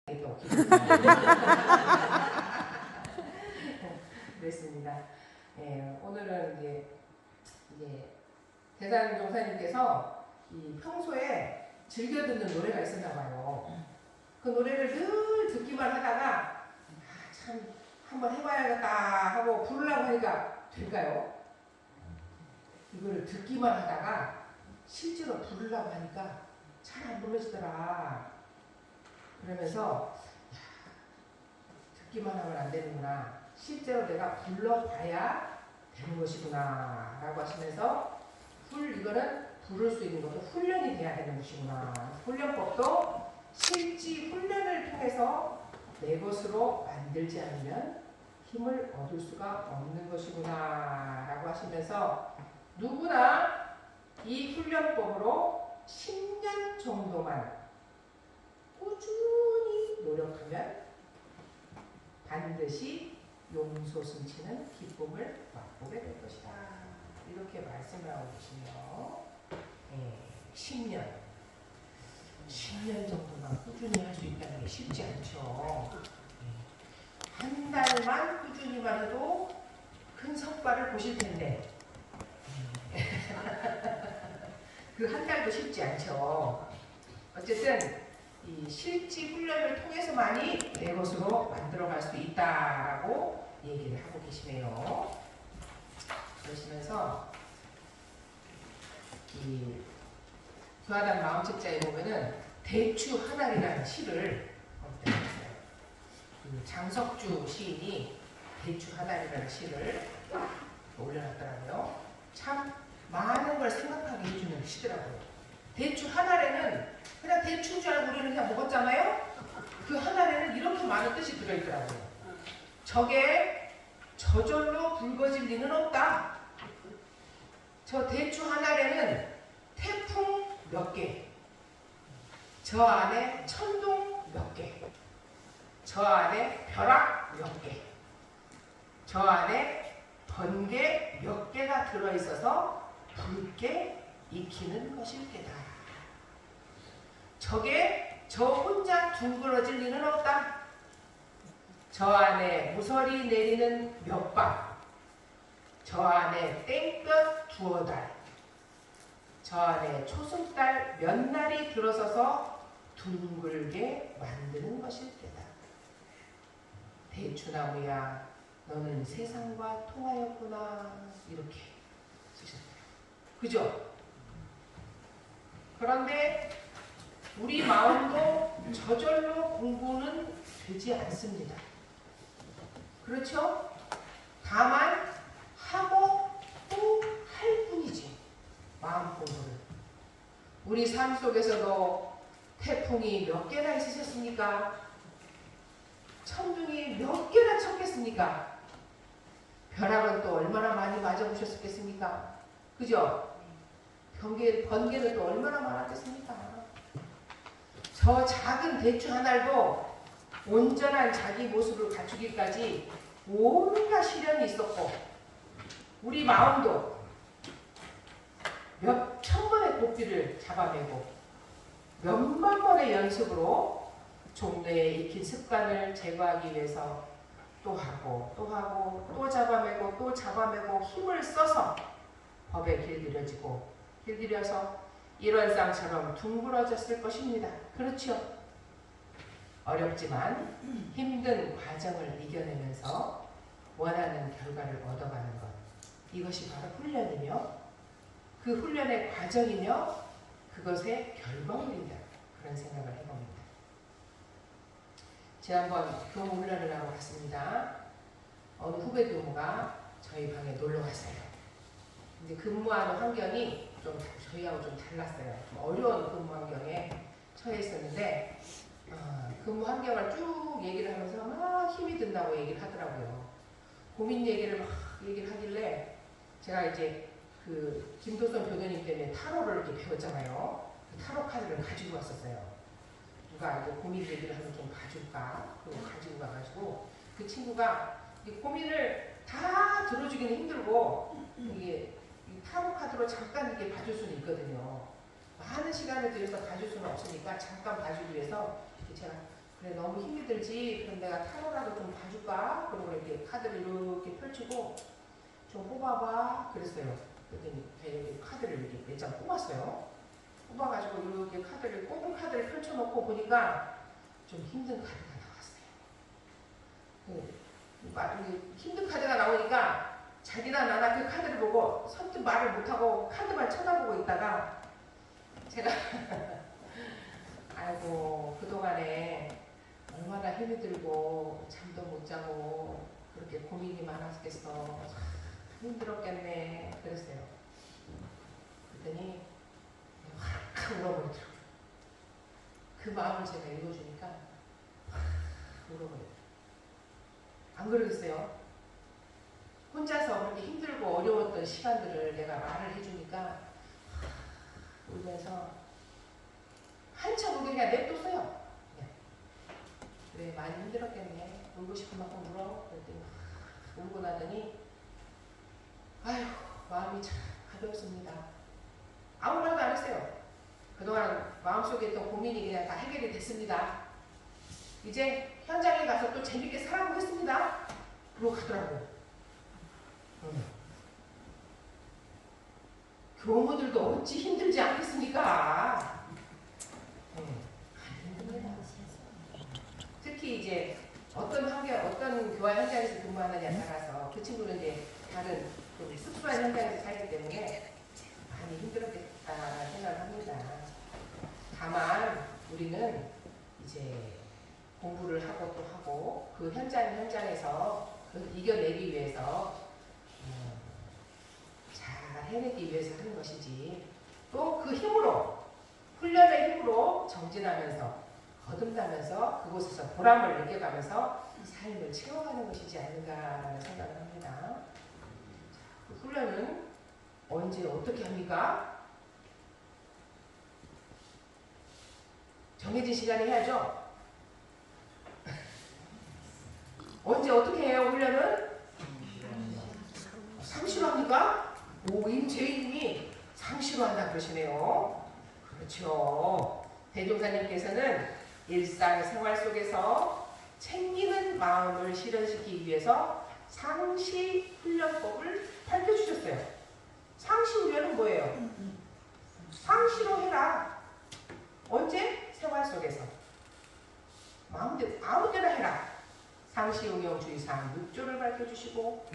또 그랬습니다. 예, 오늘은 이제 대산 종사님께서 이 평소에 즐겨 듣는 노래가 있었나 봐요. 그 노래를 늘 듣기만 하다가 참 한번 해봐야겠다 하고 부르려고 하니까 될까요? 이거를 듣기만 하다가 실제로 부르려고 하니까 잘 안 불러지더라. 그러면서 듣기만 하면 안 되는구나. 실제로 내가 불러봐야 되는 것이구나 라고 하시면서 이거는 부를 수 있는 것도 훈련이 돼야 되는 것이구나. 훈련법도 실지 훈련을 통해서 내 것으로 만들지 않으면 힘을 얻을 수가 없는 것이구나 라고 하시면서 누구나 이 훈련법으로 10년 정도만 꾸준히 노력하면 반드시 용솟음치는 기쁨을 맛보게 될 것이다. 이렇게 말씀을 하고 계시네요. 10년 정도만 꾸준히 할 수 있다는 게 쉽지 않죠. 한 달만 꾸준히만 해도 큰 성과를 보실 텐데 그 한 달도 쉽지 않죠. 어쨌든 이 실지 훈련을 통해서만이 내 것으로 만들어갈 수 있다라고 얘기를 하고 계시네요. 그러시면서 이 교화단 마음책자에 보면은 대추 하나리라는 시를 그 장석주 시인이 대추 하나리라는 시를 올려놨더라고요. 참 많은 걸 생각하게 해주는 시더라고요. 대추 하나에는 그냥 대추인 줄 알고 우리는 그냥 먹었잖아요. 그 하나에는 이렇게 많은 뜻이 들어있더라고요. 저게 저절로 붉어질 리는 없다. 저 대추 하나에는 태풍 몇 개, 저 안에 천둥 몇 개, 저 안에 벼락 몇 개, 저 안에 번개 몇 개가 들어있어서 붉게 익히는 것일 때다. 저게 저 혼자 둥그러질 리는 없다. 저 안에 무설이 내리는 몇 방, 저 안에 땡볕 두어 달, 저 안에 초승달 몇 날이 들어서서 둥글게 만드는 것일 때다. 대추나무야, 너는 세상과 통하였구나. 이렇게 쓰셨어요. 그죠? 그런데 우리 마음도 저절로 공부는 되지 않습니다. 그렇죠? 다만 하고 또 할 뿐이지. 마음 공부를. 우리 삶 속에서도 태풍이 몇 개나 있으셨습니까? 천둥이 몇 개나 쳤겠습니까? 벼락은 또 얼마나 많이 맞아보셨겠습니까? 그죠? 번개는 또 얼마나 많았겠습니까? 저 작은 대추 하나도 온전한 자기 모습을 갖추기까지 온갖 시련이 있었고, 우리 마음도 몇 천 번의 고삐를 잡아내고 몇만 번의 연습으로 종래에 익힌 습관을 제거하기 위해서 또 하고 또 잡아내고 힘을 써서 법에 길들여서 일원상처럼 둥그러졌을 것입니다. 그렇죠? 어렵지만 힘든 과정을 이겨내면서 원하는 결과를 얻어가는 것, 이것이 바로 훈련이며 그 훈련의 과정이며 그것의 결과물이다. 그런 생각을 해봅니다. 제가 한번 교무 훈련을 하러 갔습니다. 어느 후배 교무가 저희 방에 놀러 왔어요. 이제 근무하는 환경이 좀 저희하고 좀 달랐어요. 좀 어려운 근무 환경에 처해 있었는데 근무 환경을 쭉 얘기를 하면서 막 힘이 든다고 얘기를 하더라고요. 고민 얘기를 막 얘기를 하길래 제가 이제 그 김도선 교수님 때문에 타로를 이렇게 배웠잖아요. 그 타로 카드를 가지고 왔었어요. 누가 이제 고민 얘기를 하면 좀 봐줄까? 그거 가지고 가가지고 그 친구가 이 고민을 다 들어주기는 힘들고 이게 타로 카드로 잠깐 이렇게 봐줄 수는 있거든요. 많은 시간을 들여서 봐줄 수는 없으니까 잠깐 봐주기 위해서 제가 그래 너무 힘이 들지. 그럼 내가 타로라도 좀 봐줄까? 그러고 이렇게 카드를 이렇게 펼치고 좀 뽑아봐. 그랬어요. 그랬더니 카드를 이렇게 몇 장 뽑았어요. 뽑아가지고 이렇게 카드를 뽑은 카드를 펼쳐놓고 보니까 좀 힘든 카드가 나왔어요. 힘든 카드가 나오니까 자기나 나나 그 카드를 보고 선뜻 말을 못하고 카드만 쳐다보고 있다가 제가 아이고 그동안에 얼마나 힘이 들고 잠도 못 자고 그렇게 고민이 많았겠어. 힘들었겠네. 그랬어요. 그랬더니 확 울어버리더라고요. 그 마음을 제가 읽어주니까 확 울어버리더라고요. 안 그러겠어요? 혼자서 그렇게 힘들고 어려웠던 시간들을 내가 말을 해주니까 울면서 한참 울게 그냥 냅뒀어요. 그래 많이 힘들었겠네. 울고 싶은 만큼 울어. 그랬더니 울고 나더니 아휴 마음이 참 가볍습니다. 아무 말도 안 했어요. 그동안 마음속에 있던 고민이 그냥 다 해결이 됐습니다. 이제 현장에 가서 또 재밌게 살아보겠습니다. 그러고 가더라고요. 교무들도 어찌 힘들지 않겠습니까? 힘듭니다. 특히 이제 어떤 교화 현장에서 근무하느냐에 따라서 그 친구는 이제 다른 좀 습수한 현장에서 살기 때문에 많이 힘들었겠다는 생각을 합니다. 다만 우리는 이제 공부를 하고 또 하고 그 현장에서 이겨내기 위해서 잘 해내기 위해서 하는 것이지 또 그 힘으로 훈련의 힘으로 정진하면서 거듭나면서 그곳에서 보람을 느껴가면서 삶을 채워가는 것이지 않는가라는 생각을 합니다. 그 훈련은 언제 어떻게 합니까? 정해진 시간에 해야죠. 언제 어떻게 해요 훈련은? 상시로 합니까? 오, 임재인님이 상시로 한다 그러시네요. 그렇죠. 대종사님께서는 일상생활 속에서 챙기는 마음을 실현시키기 위해서 상시 훈련법을 밝혀주셨어요. 상시 훈련은 뭐예요? 상시로 해라. 언제? 생활 속에서. 마음대로 아무 때나 해라. 상시 응용 주의사항 6조를 밝혀주시고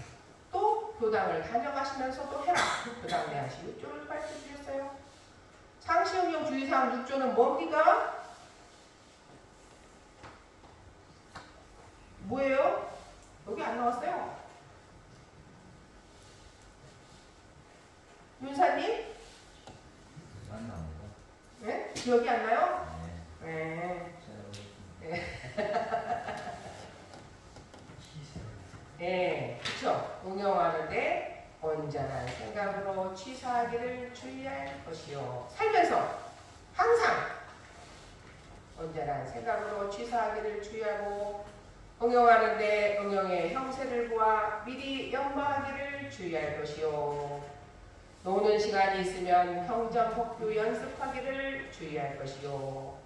또 교당을 다녀가시면서도 해라. 교당 내하시 6조를 밝혀주셨어요. 상시 응용 주의사항 6조는 뭡니까? 뭐예요? 여기 안 나왔어요. 윤사님? 안 나옵니다. 네? 기억이 안 나요? 네. 네. 네, 그렇죠. 응용하는데 온전한 생각으로 취사하기를 주의할 것이요. 살면서 항상 온전한 생각으로 취사하기를 주의하고 응용하는데 응용의 형세를 보아 미리 연마하기를 주의할 것이요. 노는 시간이 있으면 형정복교 연습하기를 주의할 것이요.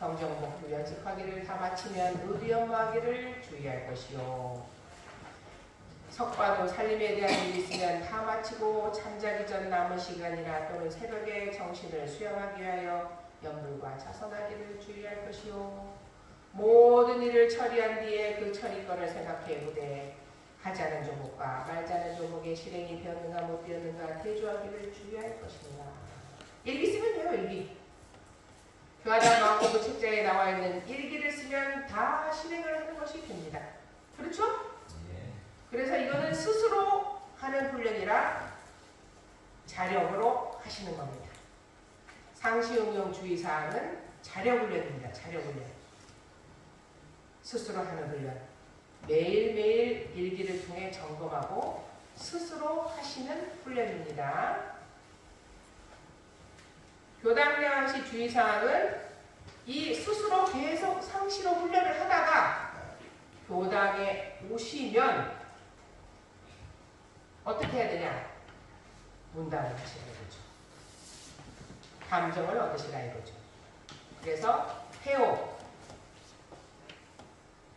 형정복교 연습하기를 다 마치면 의리연마하기를 주의할 것이요. 석과도 살림에 대한 일이 있으면 다 마치고 잠자기 전 남은 시간이나 또는 새벽에 정신을 수양하기 위하여 염불과 자선하기를 주의할 것이요. 모든 일을 처리한 뒤에 그 처리권을 생각해 보되 하자는 조목과 말자는 조목의 실행이 되었는가 못 되었는가 대조하기를 주의할 것입니다. 일기 쓰면 돼요. 일기. 교화당 마음공부 책자에 나와 있는 일기를 쓰면 다 실행을 하는 것이 됩니다. 그렇죠? 예. 그래서 이거는 스스로 하는 훈련이라 자력으로 하시는 겁니다. 상시응용 주의사항은 자력훈련입니다. 자력훈련. 스스로 하는 훈련. 매일매일 일기를 통해 점검하고 스스로 하시는 훈련입니다. 교당량시 주의사항은 이 스스로 계속 상시로 훈련을 하다가 교당에 오시면 어떻게 해야 되냐? 문단을 하시라 이거죠. 감정을 얻으시라 이거죠. 그래서 회오,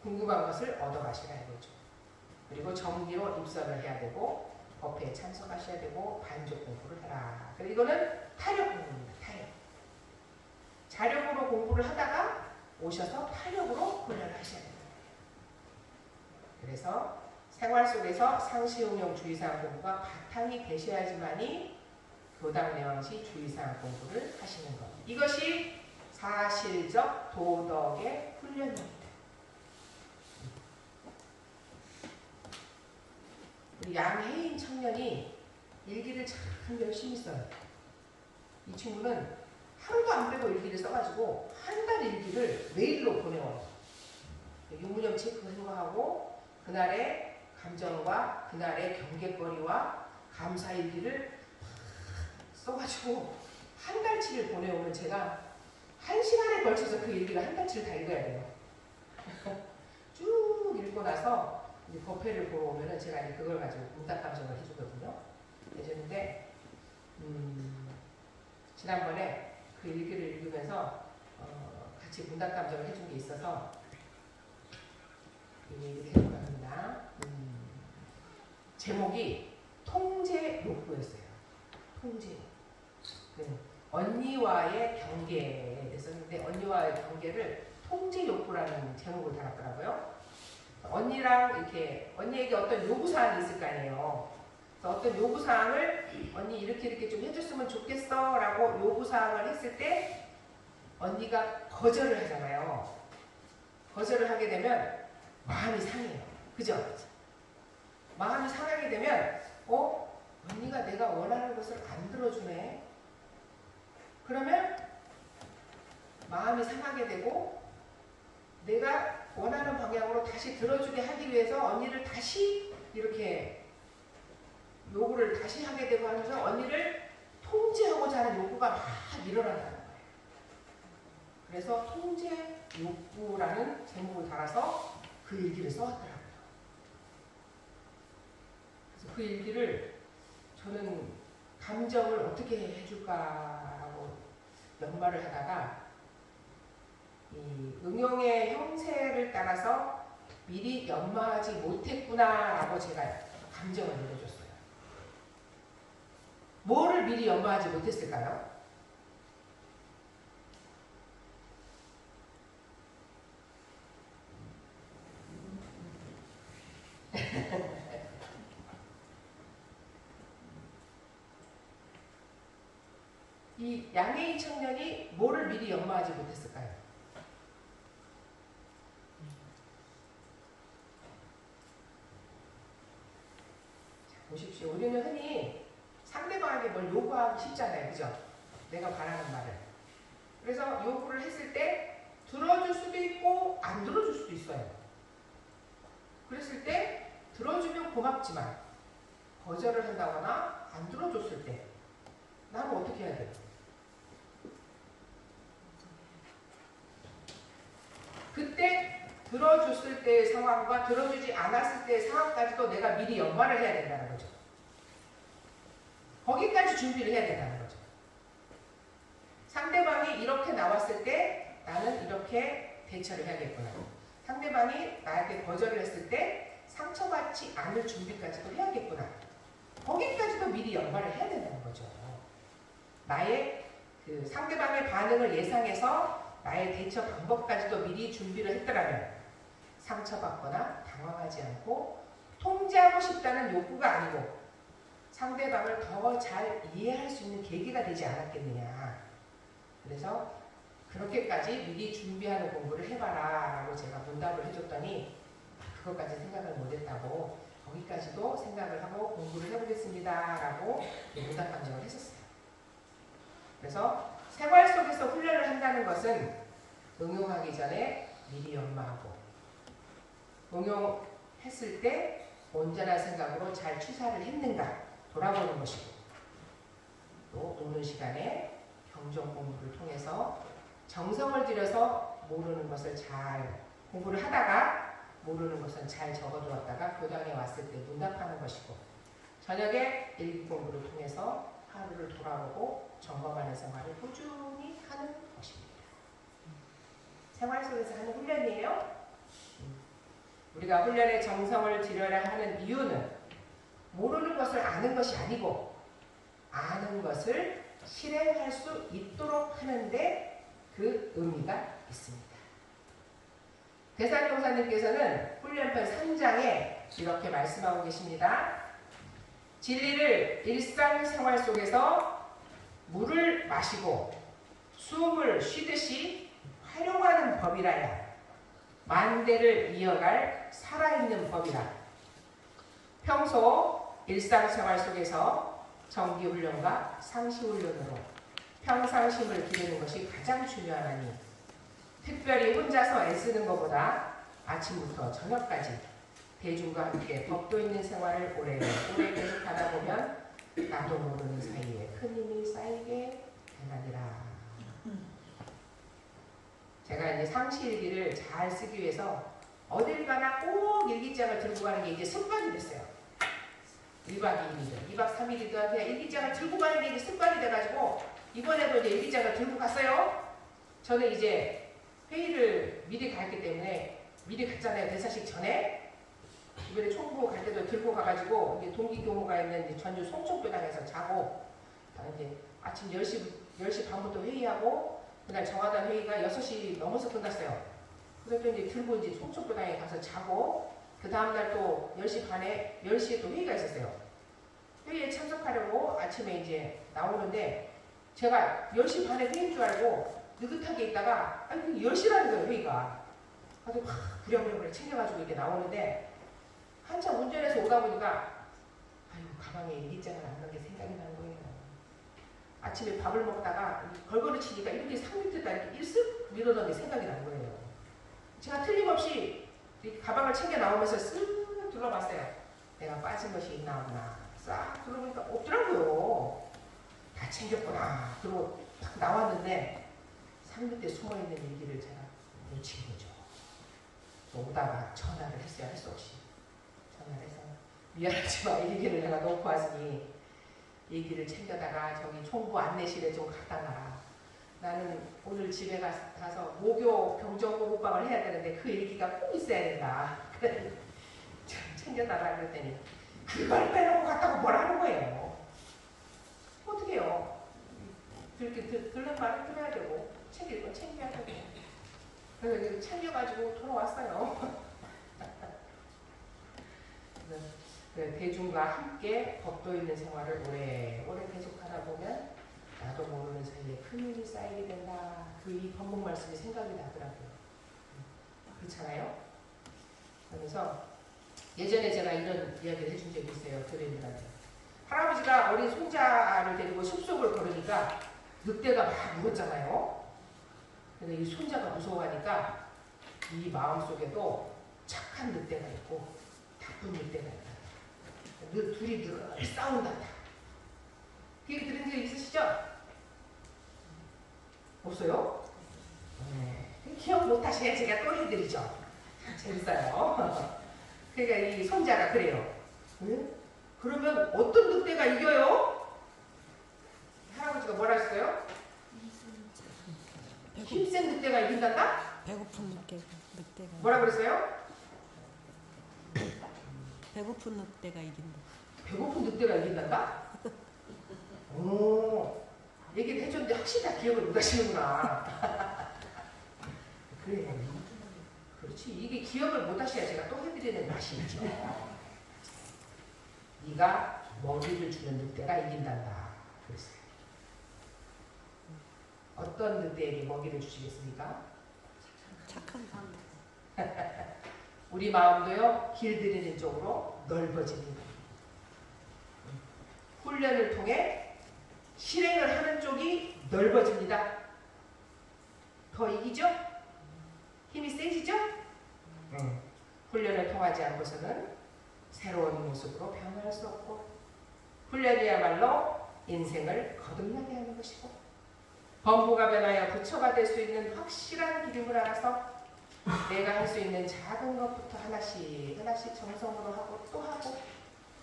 궁금한 것을 얻어가시라 이거죠. 그리고 정기로 입선을 해야 되고 법회에 참석하셔야 되고 반조 공부를 해라. 그리고 이거는 타력 공부입니다. 타력. 자력으로 공부를 하다가 오셔서 타력으로 훈련을 하셔야 됩니다. 그래서 생활 속에서 상시응용 주의사항 공부가 바탕이 되셔야지만이 교당 내왕시 주의사항 공부를 하시는 것. 이것이 사실적 도덕의 훈련입니다. 우리 양혜인 청년이 일기를 참 열심히 써요. 이 친구는 하루도 안 빼고 일기를 써가지고 한 달 일기를 메일로 보내와요. 유무념 체크 생각하고 그날의 감정과 그날의 경계거리와 감사 일기를 써가지고 한 달치를 보내오면 제가 1시간에 걸쳐서 그 일기를 한 달치를 다 읽어야 돼요. 쭉 읽고 나서 이제 법회를 보러 오면은 제가 이제 그걸 가지고 문답 감정을 해주거든요. 해주는데 지난번에 그 일기를 읽으면서 같이 문답 감정을 해준 게 있어서 이 얘기를 해볼까 합니다. 제목이 통제 욕구였어요. 통제. 언니와의 경계에 대해서인데 언니와의 경계를 통제 욕구라는 제목을 달았더라고요. 언니랑 이렇게 언니에게 어떤 요구사항이 있을 거 아니에요. 그래서 어떤 요구사항을 언니 이렇게 좀 해줬으면 좋겠어 라고 요구사항을 했을 때 언니가 거절을 하잖아요. 거절을 하게 되면 마음이 상해요. 그죠? 마음이 상하게 되면 언니가 내가 원하는 것을 안 들어주네. 그러면 마음이 상하게 되고 내가 원하는 방향으로 다시 들어주게 하기 위해서 언니를 다시 이렇게 요구를 다시 하게 되고 하면서 언니를 통제하고자 하는 욕구가 막 일어난다는 거예요. 그래서 통제 욕구라는 제목을 달아서 그 일기를 써왔더라고요. 그래서 그 일기를 저는 감정을 어떻게 해줄까라고 연말을 하다가 이 응용의 형세를 따라서 미리 연마하지 못했구나라고 제가 감정을 내려줬어요. 뭐를 미리 연마하지 못했을까요? 이 양혜인 청년이 뭐를 미리 연마하지 못했을까요? 자, 보십시오. 우리는 흔히 상대방에게 뭘 요구하기 쉽잖아요. 그죠? 내가 바라는 말을. 그래서 요구를 했을 때 들어줄 수도 있고 안 들어줄 수도 있어요. 그랬을 때 들어주면 고맙지만 거절을 한다거나 안 들어줬을 때 나는 어떻게 해야 돼요? 그때 들어줬을 때의 상황과 들어주지 않았을 때의 상황까지도 내가 미리 연마를 해야 된다는 거죠. 거기까지 준비를 해야 된다는 거죠. 상대방이 이렇게 나왔을 때 나는 이렇게 대처를 해야겠구나. 상대방이 나한테 거절을 했을 때 상처받지 않을 준비까지도 해야겠구나. 거기까지도 미리 연마를 해야 된다는 거죠. 나의 그 상대방의 반응을 예상해서 나의 대처 방법까지도 미리 준비를 했더라면 상처받거나 당황하지 않고 통제하고 싶다는 욕구가 아니고 상대방을 더 잘 이해할 수 있는 계기가 되지 않았겠느냐. 그래서 그렇게까지 미리 준비하는 공부를 해봐라 라고 제가 문답을 해줬더니 그것까지 생각을 못했다고 거기까지도 생각을 하고 공부를 해보겠습니다 라고 문답 감정을 했었어요. 그래서 생활 속에서 훈련을 한다는 것은 응용하기 전에 미리 연마하고 응용했을 때 온전한 생각으로 잘 취사를 했는가 돌아보는 것이고 또 오는 시간에 경전 공부를 통해서 정성을 들여서 모르는 것을 잘 공부를 하다가 모르는 것은 잘 적어두었다가 교당에 왔을 때 문답하는 것이고 저녁에 일기 공부를 통해서 하루를 돌아보고 점검하는 생활을 꾸준히 하는 것입니다. 생활 속에서 하는 훈련이에요. 우리가 훈련에 정성을 들여야 하는 이유는 모르는 것을 아는 것이 아니고 아는 것을 실행할 수 있도록 하는데 그 의미가 있습니다. 대산용사님께서는 훈련편 3장에 이렇게 말씀하고 계십니다. 진리를 일상생활 속에서 물을 마시고 숨을 쉬듯이 활용하는 법이라야 만대를 이어갈 살아있는 법이라. 평소 일상생활 속에서 정기훈련과 상시훈련으로 평상심을 기르는 것이 가장 중요하니 특별히 혼자서 애쓰는 것보다 아침부터 저녁까지 대중과 함께 법도 있는 생활을 오래 계속하다 보면 나도 모르는 사이에 큰 힘이 쌓이게 되나니라. 제가 이제 상시일기를 잘 쓰기 위해서 어딜 가나 꼭 일기장을 들고 가는 게 이제 습관이 됐어요. 1박 2일이든 2박 3일이든 그냥 일기장을 들고 가는 게 이제 습관이 돼가지고 이번에도 이제 일기장을 들고 갔어요. 저는 이제 회의를 미리 갔기 때문에 미리 갔잖아요. 대사식 전에. 이번에 총부 갈 때도 들고 가가지고 이제 동기 교무가 있는 이제 전주 송촌교당에서 자고 이제 아침 10시 반부터 회의하고 그날 정하던 회의가 6시 넘어서 끝났어요. 그래서 또 이제 들고 이제 송촌교당에 가서 자고 그 다음날 또 10시 반에 10시에 또 회의가 있었어요. 회의에 참석하려고 아침에 이제 나오는데 제가 10시 반에 회의인 줄 알고 느긋하게 있다가 아니 10시라는 거예요 회의가. 그래서 막 부랴부랴 챙겨가지고 이렇게 나오는데 한참 운전해서 오다 보니까 아이고 가방에 일기장을 안 넣은 게 생각이 나는 거예요. 아침에 밥을 먹다가 걸걸이 치니까 이렇게 상밑에다 이렇게 일쓱 밀어넣은 게 생각이 난 거예요. 제가 틀림없이 가방을 챙겨 나오면서 쓱 둘러봤어요. 내가 빠진 것이 있나 없나 싹 둘러보니까 없더라고요. 다 챙겼구나. 그리고 딱 나왔는데 상밑에 숨어있는 일기를 제가 놓친 거죠. 오다가 전화를 했어요. 할 수 없이 전화를 해서 미안하지만 일기를 내가 놓고 왔으니 일기를 챙겨다가 저기 총부 안내실에 좀 갖다 놔라. 나는 오늘 집에 가서 모교 병정 호흡방을 해야 되는데 그 일기가 꼭 있어야 된다. 챙겨달라 그랬더니 그걸 빼놓고 갔다고 뭐라는 거예요. 어떻게 해요? 들는 말을 들어야 되고 챙길 건 챙겨야 되고. 그래서 챙겨가지고 돌아왔어요. 대중과 함께 법도 있는 생활을 오래 계속하다 보면 나도 모르는 사이에 큰 힘이 쌓이게 된다. 그 이 법문 말씀이 생각이 나더라고요. 그렇잖아요? 그래서 예전에 제가 이런 이야기를 해준 적이 있어요. 교인들한테. 할아버지가 어린 손자를 데리고 숲속을 걸으니까 늑대가 막 물었잖아요. 근데 이 손자가 무서워하니까 이 마음속에도 착한 늑대가 있고 나쁜 늑대가 있다. 둘이 늘 싸운다. 그 얘기 들은 적 있으시죠? 없어요? 네. 기억 못하시면 제가 또 해드리죠. 재밌어요. 그러니까 이 손자가 그래요. 응? 그러면 어떤 늑대가 이겨요? 할아버지가 뭐라 했어요? 힘센 늑대가 이긴단다? 배고픈 늑대가 뭐라 그랬어요? 배고픈 늑대가 이긴다. 배고픈 늑대가 이긴단다? 오, 얘기를 해줬는데 확실히 다 기억을 못 하시는구나. 그래. 그렇지. 이게 기억을 못 하셔야 제가 또 해드리는 맛이 있죠. 네가 먹이를 주는 늑대가 이긴단다. 그랬어요. 어떤 늑대에게 먹이를 주시겠습니까? 착한 사람. 우리 마음도요, 길들이는 쪽으로 넓어집니다. 훈련을 통해 실행을 하는 쪽이 넓어집니다. 더 이기죠? 힘이 세지죠? 훈련을 통하지 않고서는 새로운 모습으로 변할 수 없고 훈련이야말로 인생을 거듭나게 하는 것이고 범부가 변하여 부처가 될 수 있는 확실한 기름을 알아서 내가 할 수 있는 작은 것부터 하나씩 정성으로 하고 또 하고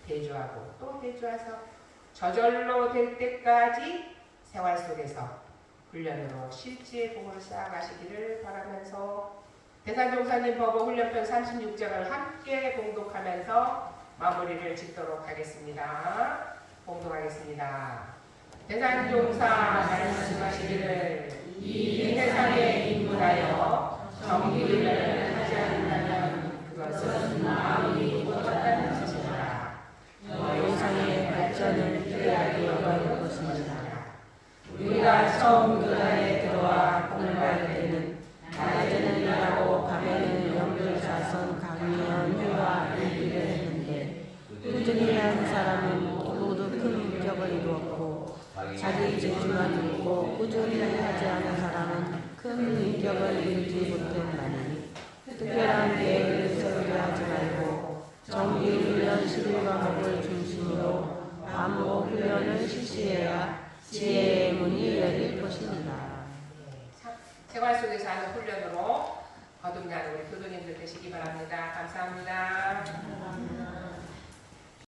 대조하고 또 대조해서 저절로 될 때까지 생활 속에서 훈련으로 실지의 복을 쌓아가시기를 바라면서 대산종사님 법어 훈련편 36장을 함께 봉독하면서 마무리를 짓도록 하겠습니다. 봉독하겠습니다. 대산종사 말씀하시기를 이 세상에 입문하여 정기를 하지 않는다면 그것은 마음이 못한다는 뜻이다. 세상의 발전을 기대하기 어려울 것입니다. 우리가 처음 교단에 들어와 공부할 때는 낮에는 일하고 밤에는 연결사선 강의원 회화 일기를 했는데 꾸준히 한 사람은 모두 큰 인격을 이루었고 자기 재주만 있고 꾸준히 하지 않은 사람은 큰 인격을 이루지 못했나니 특별한 계획을 세우려 하지 말고 정기훈련 11과목을 중심으로 반복 훈련을 실시해야 지혜의 문이 열릴 것입니다. 생활 속에서 하는 훈련으로 거듭나는 우리 교도님들 되시기 바랍니다. 감사합니다.